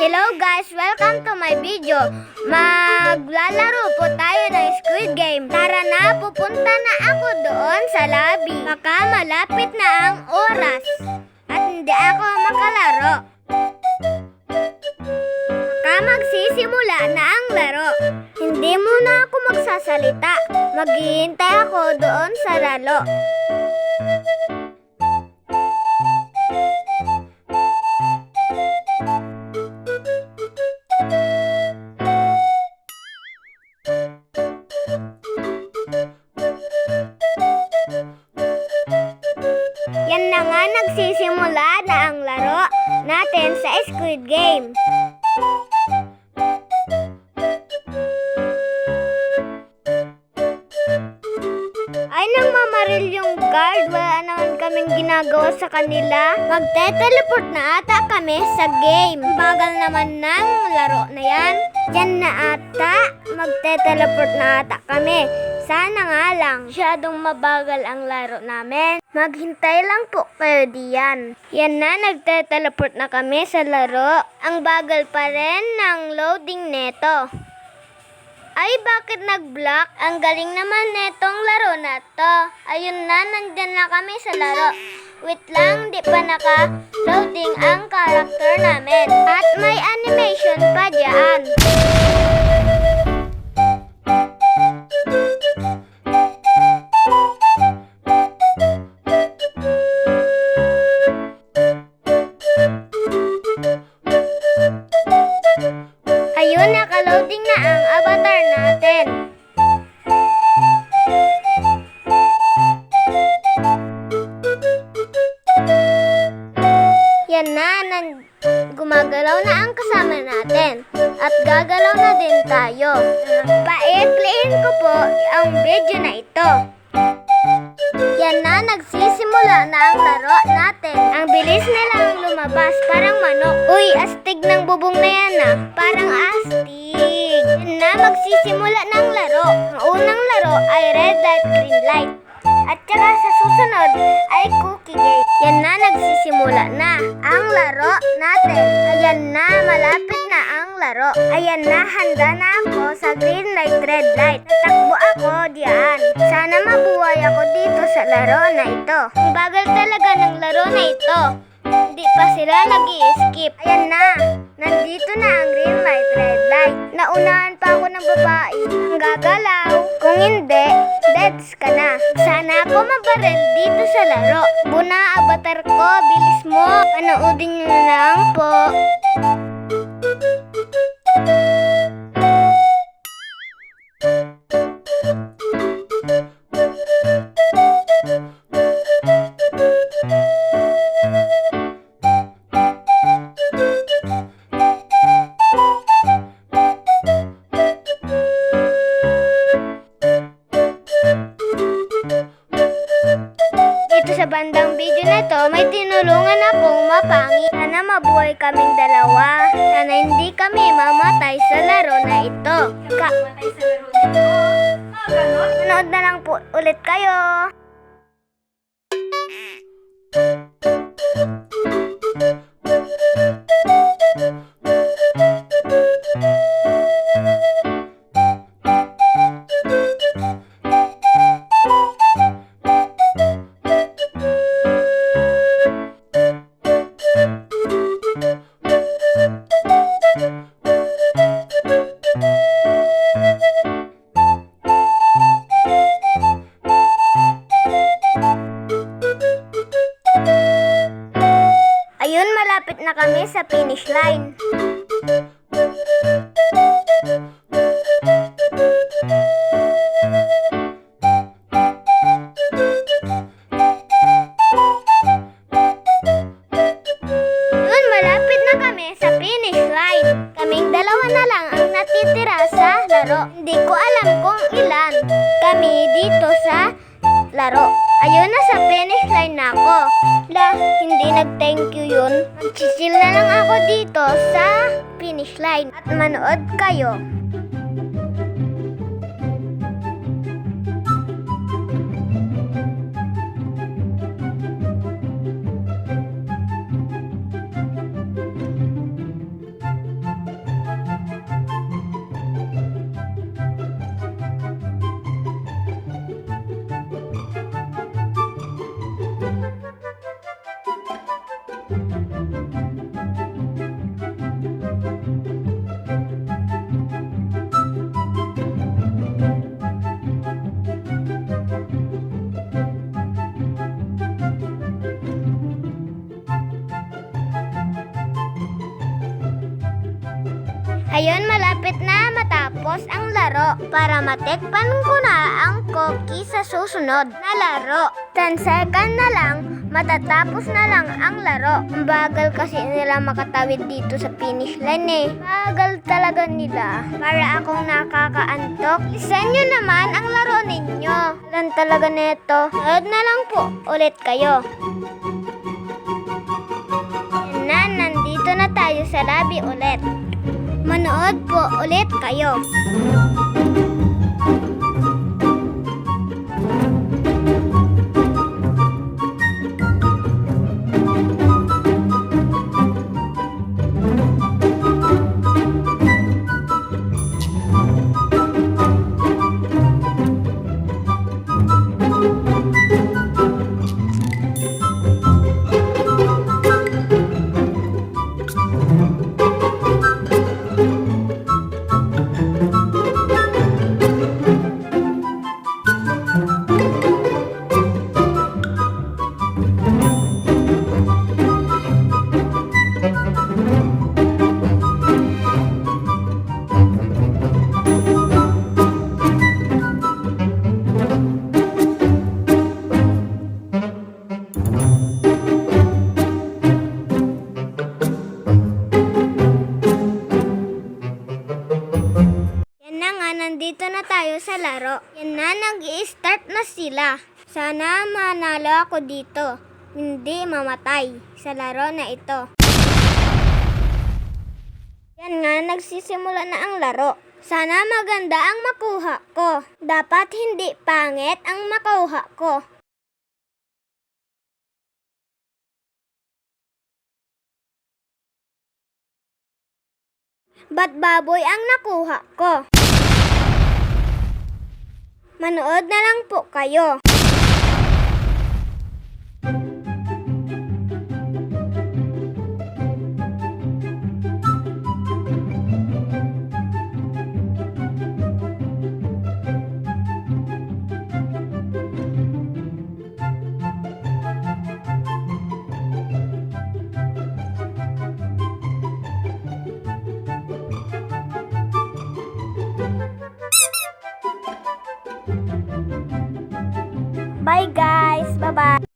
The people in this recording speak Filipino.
Hello guys! Welcome to my video. Maglalaro po tayo ng Squid Game. Tara na, pupunta na ako doon sa lobby. Baka malapit na ang oras at hindi ako makalaro. Baka magsisimula na ang laro. Hindi muna ako magsasalita. Maghihintay ako doon sa laro. Yan na nga, nagsisimula na ang laro natin sa Squid Game. Ay, nagmamaril yung guard. Wala naman kaming ginagawa sa kanila. Magte-teleport na ata kami sa game. Bagal naman ng laro na yan. Yan na ata. Magte-teleport na ata kami. Sana nga lang, masyadong mabagal ang laro namin. Maghintay lang po kayo diyan. Yan na, nagte-teleport na kami sa laro. Ang bagal pa rin ng loading neto. Ay, bakit nag-block? Ang galing naman netong laro na to. Ayun na, nandyan na kami sa laro. Wait lang, di pa naka-loading ang character namin. At may animation pa dyan. Ayun, naka-loading na ang avatar natin. Yan na, gumagalaw na ang kasama natin. At gagalaw na din tayo. Pa-i-playin ko po ang video na ito. Yan na, nagsisimula na ang laro natin. Ang bilis nilang lumabas, parang manok. Uy, astig ng bubong na yan ah. Parang astig. Yan na, magsisimula ng laro. Ang unang laro ay red light, green light. At saka sa susunod ay cookie game. Yan na, nagsisimula na ang laro natin. Ayan na, malapit na ang laro. Ayan na, handa na ako sa green light, red light. Tatakbo ako diyan. Sana mabuhay ako dito sa laro na ito. Ang bagal talaga ng laro na ito. Hindi pa sila nag-i-skip. Ayan na, nandito na ang green light, red light. Naunahan pa ako ng babae. Ang gagalaw. Kung hindi, deads ka na. Sana ako mabaril dito sa laro. Buna, avatar ko, bilis mo. Panoodin nyo na lang po. Dito sa bandang video na to, may tinulungan akong mapangit. Sana mabuhay kaming dalawa. Sana hindi kami mamatay sa laro na ito. Manood na lang po ulit kayo. Ayun, malapit na kami sa finish line. Ayun, malapit na kami sa finish line. Kaming dalawa na lang ang natitira sa laro. Hindi ko alam kung ilan kami dito sa laro. Ayun, na sa finish line na ako. Hindi nag-thank you yun. Magsisil na lang ako dito sa finish line at manood kayo. Ngayon malapit na matapos ang laro para matikpan ko na ang cookie sa susunod na laro. 10 second na lang, matatapos na lang ang laro. Ang bagal kasi nila makatawid dito sa finish line eh. Bagal talaga nila. Para akong nakakaantok. Listen nyo naman ang laro ninyo. Lan talaga neto. Nood na lang po ulit kayo. Yan na, nandito na tayo sa lobby ulit. Manood po ulit kayo. Nandito na tayo sa laro. Yan na, nag-i-start na sila. Sana manalo ako dito. Hindi mamatay sa laro na ito. Yan nga, nagsisimula na ang laro. Sana maganda ang makuha ko. Dapat hindi pangit ang makuha ko. Ba't baboy ang nakuha ko? Manood na lang po kayo. Bye guys. Bye-bye.